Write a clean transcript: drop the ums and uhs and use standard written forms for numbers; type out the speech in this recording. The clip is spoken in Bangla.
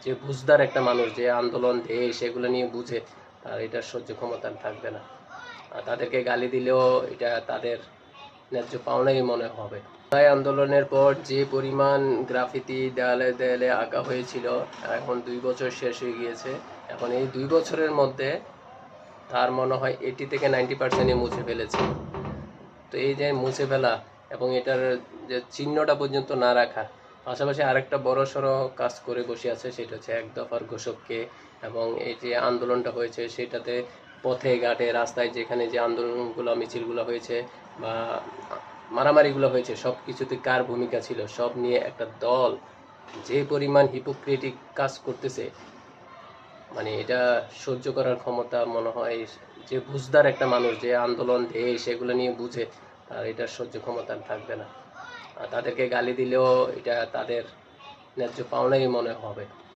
যে বুঝদার একটা মানুষ, যে আন্দোলন দেশ এগুলো নিয়ে বুঝে, তার এটার সহ্য ক্ষমতা থাকবে না। আর তাদেরকে গালি দিলেও এটা তাদের ন্যায্য পাওনাই মনে হবে। জুলাই আন্দোলনের পর যে পরিমাণ গ্রাফিতি দেয়ালে দেয়ালে আঁকা হয়েছিল, এখন 2 বছর শেষ হয়ে গিয়েছে। এখন এই 2 বছরের মধ্যে তার মনে হয় 80 থেকে 90% মুছে ফেলেছে। তো এই যে মুছে ফেলা এবং এটার যে চিহ্নটা পর্যন্ত না রাখা, পাশাপাশি আরেকটা বড় সড়ো কাজ করে বসে আছে, সেটা হচ্ছে এক দফার ঘোষককে। এবং এই যে আন্দোলনটা হয়েছে সেটাতে পথে ঘাটে রাস্তায় যেখানে যে আন্দোলনগুলো মিছিলগুলো হয়েছে বা মারামারিগুলো হয়েছে, সব কিছুতে কার ভূমিকা ছিল সব নিয়ে একটা দল যে পরিমাণ হিপোক্রেটিক কাজ করতেছে, মানে এটা সহ্য করার ক্ষমতা মনে হয় যে বুঝদার একটা মানুষ, যে আন্দোলন দেশ এগুলো নিয়ে বুঝে, তার এটার সহ্য ক্ষমতা থাকবে না। আর তাদেরকে গালি দিলেও এটা তাদের ন্যায্য পাওনাই মনে হবে।